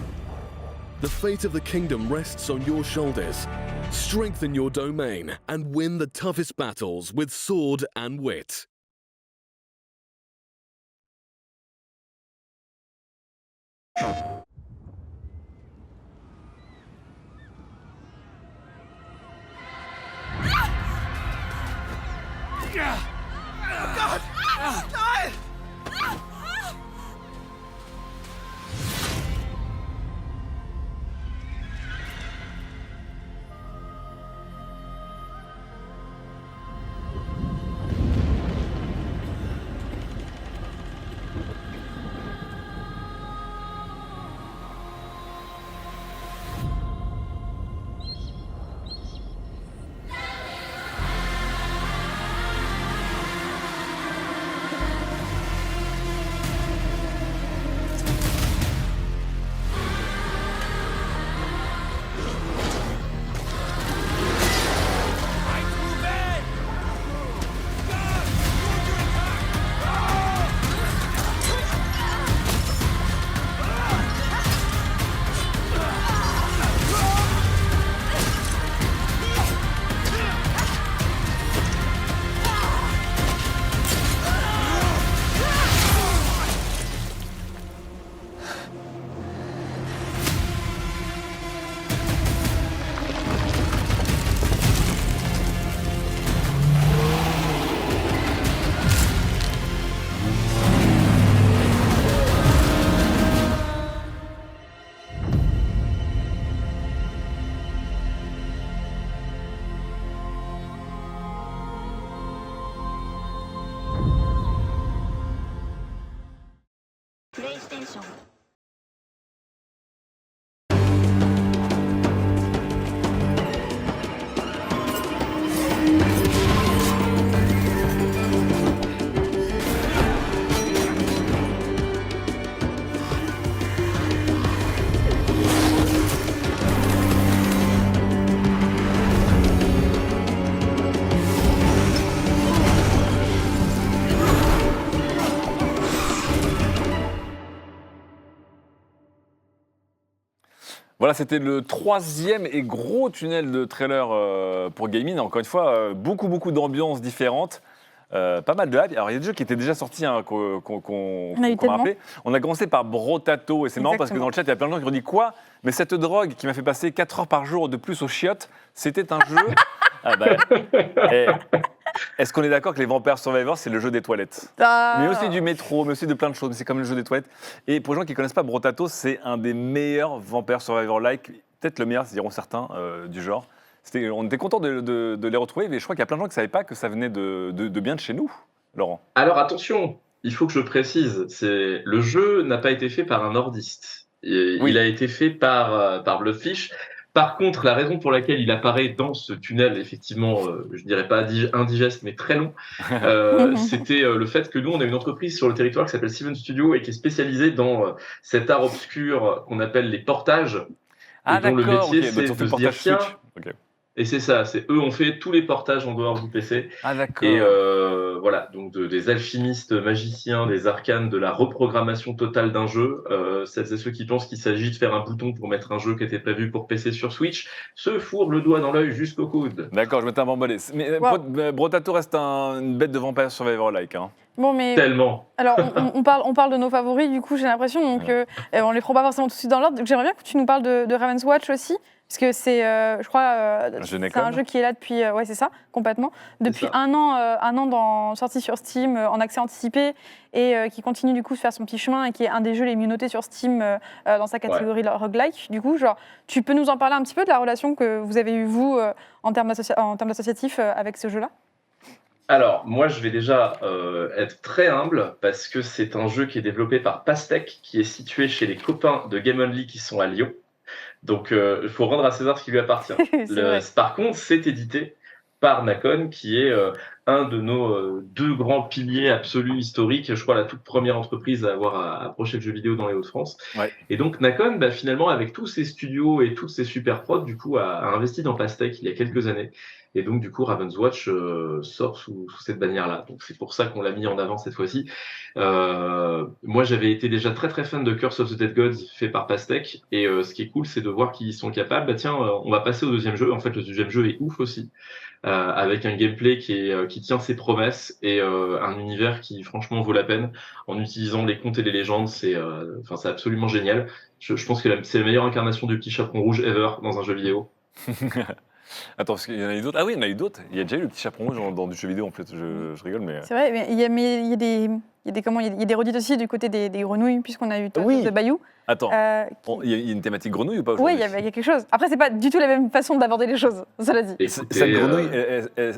The fate of the kingdom rests on your shoulders. Strengthen your domain and win the toughest battles with sword and wit. God! Die! Voilà, c'était le 3e et gros tunnel de trailer pour gaming. Encore une fois, beaucoup d'ambiances différentes. Pas mal de hype. Alors, il y a des jeux qui étaient déjà sortis, qu'on m'a rappelé. On a commencé par Brotato, et c'est marrant parce que dans le chat, il y a plein de gens qui ont dit quoi ? Mais cette drogue qui m'a fait passer 4 heures par jour de plus aux chiottes, c'était un jeu. Est-ce qu'on est d'accord que les Vampire Survivors, c'est le jeu des toilettes ? Mais aussi du métro, mais aussi de plein de choses. Mais c'est comme le jeu des toilettes. Et pour les gens qui ne connaissent pas Brotato, c'est un des meilleurs Vampire Survivor-like, peut-être le meilleur, diront certains, du genre. On était content de les retrouver, mais je crois qu'il y a plein de gens qui ne savaient pas que ça venait de bien de chez nous, Laurent. Alors attention, il faut que je précise, le jeu n'a pas été fait par un nordiste. Il a été fait par Blufffish. Par contre, la raison pour laquelle il apparaît dans ce tunnel, effectivement, je dirais pas indigeste, mais très long, c'était le fait que nous, on a une entreprise sur le territoire qui s'appelle Seven Studio et qui est spécialisée dans cet art obscur qu'on appelle les portages. Ah, et dont le métier, c'est de de se dire, tiens, et c'est ça, eux ont fait tous les portages en dehors du PC. Ah d'accord. Et voilà, donc des alchimistes, magiciens, des arcanes, de la reprogrammation totale d'un jeu. Celles et ceux qui pensent qu'il s'agit de faire un bouton pour mettre un jeu qui était prévu pour PC sur Switch se fourrent le doigt dans l'œil jusqu'au coude. D'accord, je m'étais emballé. Mais Brotato reste une bête de Vampire Survivor-like. Hein. Bon, mais tellement. Alors, on parle de nos favoris, du coup, j'ai l'impression, donc on les prend pas forcément tout de suite dans l'ordre. J'aimerais bien que tu nous parles de Raven's Watch aussi, parce que c'est, je crois, c'est un jeu qui est là depuis, ouais, c'est ça, complètement, depuis un an sorti sur Steam, en accès anticipé, et qui continue du coup de faire son petit chemin, et qui est un des jeux les mieux notés sur Steam dans sa catégorie roguelike. Du coup, genre, tu peux nous en parler un petit peu de la relation que vous avez eue, vous, en termes associatifs avec ce jeu-là ? Alors, moi, je vais déjà être très humble parce que c'est un jeu qui est développé par Pastèque, qui est situé chez les copains de Game Only qui sont à Lyon. Donc, il faut rendre à César ce qui lui appartient. Par contre, c'est édité par Nacon, qui est un de nos deux grands piliers absolus historiques. Je crois la toute première entreprise à avoir approché le jeu vidéo dans les Hauts-de-France. Ouais. Et donc, Nacon, finalement, avec tous ses studios et toutes ses super prods, du coup, a investi dans Pastèque il y a quelques années. Et donc, du coup, Raven's Watch sort sous cette bannière-là. Donc, c'est pour ça qu'on l'a mis en avant cette fois-ci. Moi, j'avais été déjà très, très fan de Curse of the Dead Gods, fait par Pastèque. Et ce qui est cool, c'est de voir qu'ils sont capables. Tiens, on va passer au deuxième jeu. En fait, le deuxième jeu est ouf aussi. Avec un gameplay qui tient ses promesses et un univers qui, franchement, vaut la peine. En utilisant les contes et les légendes, c'est absolument génial. Je pense que c'est la meilleure incarnation du petit chaperon rouge ever dans un jeu vidéo. Attends, parce qu'il y en a eu d'autres. Ah oui, il y en a eu d'autres. Il y a déjà eu le petit chaperon rouge dans du jeu vidéo, en fait. Je rigole, mais... C'est vrai, mais il y a des redites aussi du côté des grenouilles, puisqu'on a eu de Bayou. Attends, il y a une thématique grenouille ou pas Oui, aujourd'hui ? il y a quelque chose. Après, c'est pas du tout la même façon d'aborder les choses, cela dit. Cette grenouille,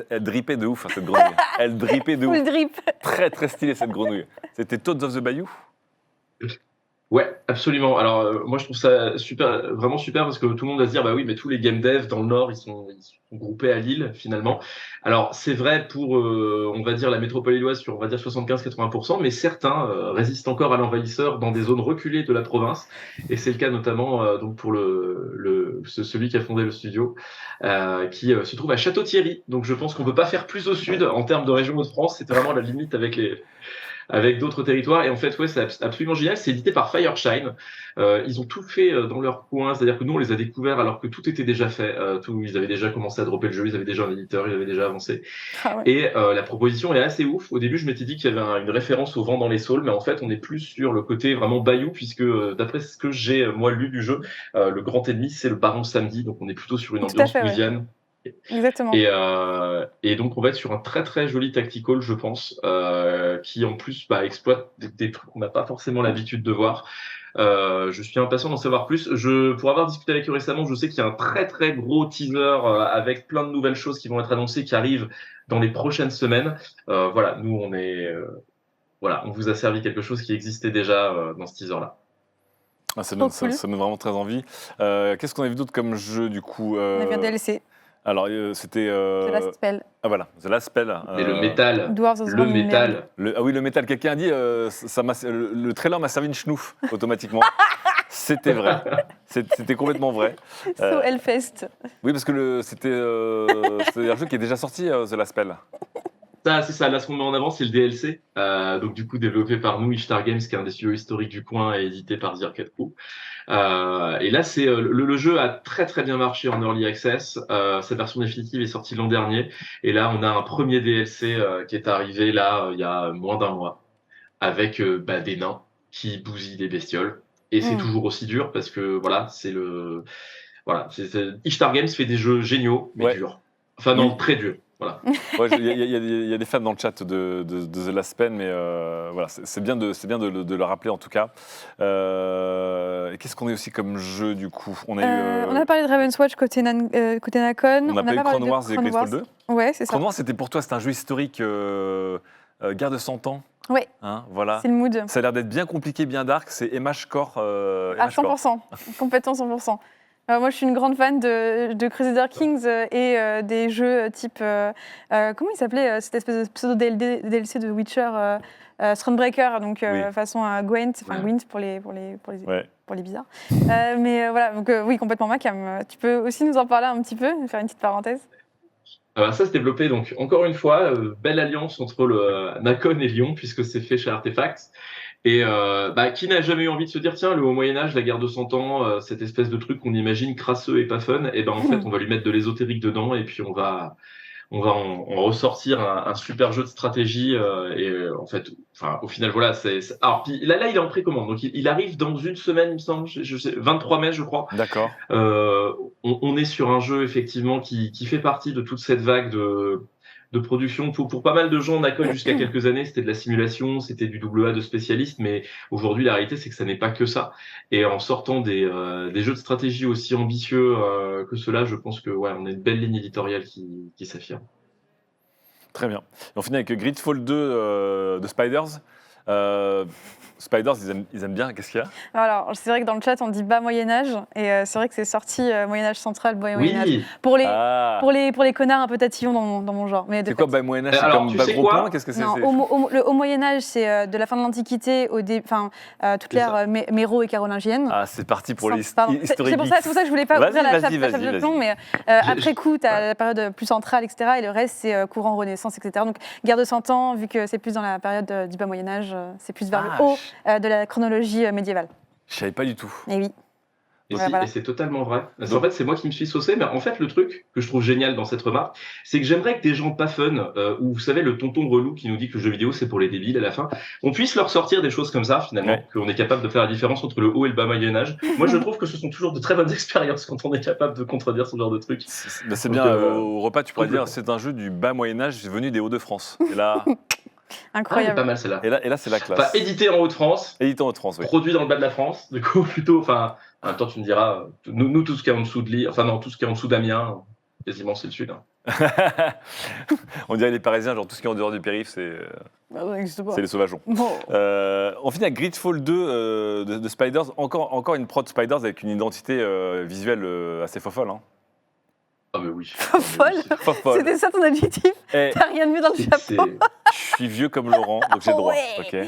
elle drippait de ouf, cette grenouille. Elle drippait de ouf. Full drip. Très, très stylée, cette grenouille. C'était Toads of the Bayou ? Ouais, absolument. Alors, moi, je trouve ça super, vraiment super parce que tout le monde va se dire, bah oui, mais tous les game devs dans le Nord, ils sont groupés à Lille, finalement. Alors, c'est vrai pour, on va dire, la métropole lilloise sur, on va dire, 75-80%, mais certains résistent encore à l'envahisseur dans des zones reculées de la province. Et c'est le cas notamment donc pour celui qui a fondé le studio, qui se trouve à Château-Thierry. Donc, je pense qu'on peut pas faire plus au sud en termes de région de France. C'était vraiment la limite avec d'autres territoires. Et en fait, ouais, c'est absolument génial. C'est édité par Fireshine. Ils ont tout fait dans leur coin. C'est-à-dire que nous, on les a découverts alors que tout était déjà fait. Ils avaient déjà commencé à dropper le jeu. Ils avaient déjà un éditeur. Ils avaient déjà avancé. Ah ouais. Et la proposition est assez ouf. Au début, je m'étais dit qu'il y avait une référence au vent dans les saules. Mais en fait, on est plus sur le côté vraiment Bayou, puisque d'après ce que j'ai, moi, lu du jeu, le grand ennemi, c'est le baron Samedi. Donc, on est plutôt sur une ambiance Louisiane. Ouais. Exactement. Et donc, on va être sur un très très joli tactical, je pense, qui en plus exploite des trucs qu'on n'a pas forcément l'habitude de voir. Je suis impatient d'en savoir plus. Pour avoir discuté avec eux récemment, je sais qu'il y a un très très gros teaser avec plein de nouvelles choses qui vont être annoncées, qui arrivent dans les prochaines semaines. Voilà, nous on est, on vous a servi quelque chose qui existait déjà dans ce teaser-là. Ah, ça donne vraiment très envie. Qu'est-ce qu'on a vu d'autre comme jeu du coup On a vu un DLC. Alors, c'était... The Last Spell. Ah voilà, The Last Spell. Et le métal. Le métal. Ah oui, le métal. Quelqu'un a dit, le trailer m'a servi une schnouf, automatiquement. C'était vrai. C'était complètement vrai. So Hellfest. Oui, parce que c'était un jeu qui est déjà sorti, The Last Spell. Ça, c'est ça. Là, ce qu'on met en avant, c'est le DLC. Donc, du coup, développé par nous, Ishtar Games, qui est un des studios historiques du coin et édité par The Arcade Crew. Et là, c'est le jeu a très très bien marché en early access. Sa version définitive est sortie l'an dernier. Et là, on a un premier DLC qui est arrivé là il y a moins d'un mois, avec des nains qui bousillent des bestioles. Et c'est toujours aussi dur parce que voilà, Ishtar Games fait des jeux géniaux mais durs. Enfin non, très durs. Voilà. Il y a des fans dans le chat de The Last Pen, mais voilà, c'est bien de le rappeler en tout cas. Qu'est-ce qu'on a aussi comme jeu du coup? On a parlé de Raven's Watch côté Nacon. On a pas eu Crown Wars et Gridfall 2. Ouais, c'est ça. Crown Wars, c'était pour toi, c'est un jeu historique, guerre de 100 ans. Oui, voilà. C'est le mood. Ça a l'air d'être bien compliqué, bien dark. C'est MH Core. À 100%, complètement 100%. Moi, je suis une grande fan de Crusader Kings et des jeux type... comment il s'appelait cette espèce de pseudo-DLC de Witcher Thronebreaker, donc façon Gwent, enfin Gwent pour les bizarres. Mais voilà, donc oui, complètement ma cam. Tu peux aussi nous en parler un petit peu, faire une petite parenthèse? Ça se développait donc encore une fois, belle alliance entre le Nacon et Lyon, puisque c'est fait chez Artefacts. Et qui n'a jamais eu envie de se dire tiens, le haut Moyen-Âge, la guerre de 100 ans, cette espèce de truc qu'on imagine crasseux et pas fun, et en fait on va lui mettre de l'ésotérique dedans et puis on va en ressortir un super jeu de stratégie en fait, au final voilà, alors puis là il est en précommande, donc il arrive dans une semaine il me semble, je sais, 23 mai je crois. D'accord. On est sur un jeu effectivement qui fait partie de toute cette vague de production. Pour pas mal de gens, Nacon, jusqu'à quelques années, c'était de la simulation, c'était du AA de spécialistes, mais aujourd'hui, la réalité, c'est que ça n'est pas que ça. Et en sortant des jeux de stratégie aussi ambitieux que ceux-là, je pense que on a une belle ligne éditoriale qui s'affirme. Très bien. Et on finit avec Gridfall 2 de Spiders. Spiders, ils aiment bien. Qu'est-ce qu'il y a? Alors, c'est vrai que dans le chat, on dit bas Moyen-Âge, et c'est vrai que c'est sorti Moyen-Âge central, bas Moyen-Âge. Oui. Pour les connards un peu tatillons dans mon genre. C'est quoi bas Moyen-Âge? C'est comme bas gros plan? Qu'est-ce que c'est? Non, le haut Moyen-Âge, c'est de la fin de l'Antiquité, toute l'ère méro et carolingienne. Ah, c'est parti pour les historiques. C'est pour ça que je voulais pas ouvrir la chape de plomb, mais après coup, tu as la période plus centrale, etc. Et le reste, c'est courant Renaissance, etc. Donc, guerre de 100 ans, vu que c'est plus dans la période du bas Moyen-Âge, c'est plus vers le haut de la chronologie médiévale. Je savais pas du tout. Et oui. Et c'est totalement vrai. Parce en fait, c'est moi qui me suis saucé, mais en fait, le truc que je trouve génial dans cette remarque, c'est que j'aimerais que des gens pas fun, ou vous savez, le tonton relou qui nous dit que le jeu vidéo, c'est pour les débiles à la fin, on puisse leur sortir des choses comme ça, finalement, qu'on est capable de faire la différence entre le haut et le bas Moyen-Âge. Moi, je trouve que ce sont toujours de très bonnes expériences quand on est capable de contredire ce genre de truc. C'est bien, au repas, tu pourrais dire, c'est un jeu du bas Moyen-Âge venu des Hauts-de-France. Et là... Incroyable. Pas mal celle-là. Et là, c'est la classe. Enfin, édité en Haute-France. Édité en Haute-France, oui. Produit dans le bas de la France. Du coup, plutôt. Enfin, en même temps, tu me diras, nous tout ce qui est en dessous de Lille, enfin non, tout ce qui est en dessous d'Amiens, quasiment c'est le sud. On dirait les Parisiens, genre tout ce qui est en dehors du périph', c'est les sauvageons. Bon. On finit avec Gridfall 2 de Spiders. Encore une prod Spiders avec une identité visuelle assez fofolle. Hein. Ah mais oui. Fofolle. C'était ça ton adjectif? T'as rien de mieux dans le chapeau. Je suis vieux comme Laurent, donc j'ai le droit. Okay.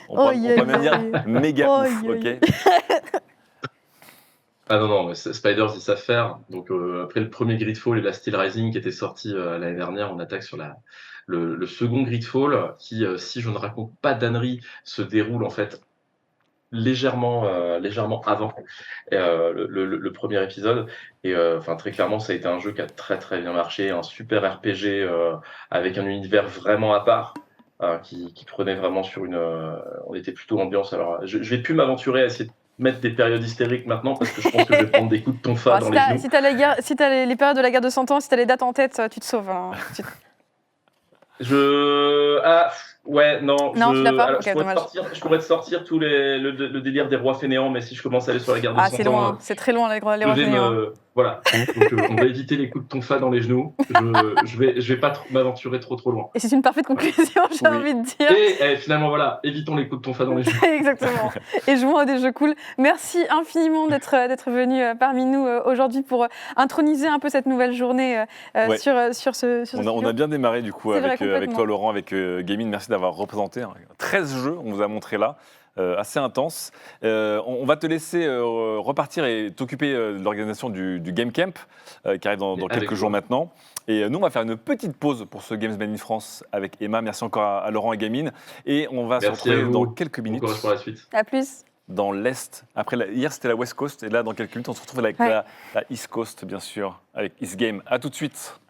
On peut même dire méga ouf, ok. Ah non, Spiders, ils savent faire. Donc après le premier Gridfall et la Steel Rising qui était sorti l'année dernière, on attaque sur le second Gridfall qui, si je ne raconte pas d'ânerie, se déroule en fait légèrement avant le premier épisode. Et très clairement, ça a été un jeu qui a très très bien marché, un super RPG avec un univers vraiment à part. Qui prenait vraiment sur on était plutôt ambiance. Alors, je vais plus m'aventurer à essayer de mettre des périodes hystériques maintenant parce que je pense que je vais prendre des coups de tonfa dans les genoux. Si t'as les périodes de la guerre de 100 ans, si t'as les dates en tête, tu te sauves. Hein. Non, tu l'as pas. Alors, je pourrais te sortir tout le délire des rois fainéants, mais si je commence à aller sur la guerre de 100 ans... c'est loin, c'est très loin les rois fainéants. Voilà, donc on va éviter les coups de tonfa dans les genoux. Je vais pas m'aventurer trop loin. Et c'est une parfaite conclusion, j'ai envie de dire. Et finalement, voilà, évitons les coups de tonfa dans les genoux. Exactement. Et jouons à des jeux cool. Merci infiniment d'être venu parmi nous aujourd'hui pour introniser un peu cette nouvelle journée sur ce on a bien démarré du coup avec toi Laurent, avec Gaming. Merci d'avoir représenté 13 jeux, on vous a montré là. assez intense. On va te laisser repartir et t'occuper de l'organisation du Game Camp qui arrive dans quelques jours maintenant. Et nous, on va faire une petite pause pour ce Games Made in France avec Emma. Merci encore à Laurent et Gamine. Et on va se retrouver dans quelques minutes. Bon courage pour la suite. À plus. Dans l'Est. Hier, c'était la West Coast. Et là, dans quelques minutes, on se retrouve avec la East Coast, bien sûr, avec East Game. À tout de suite.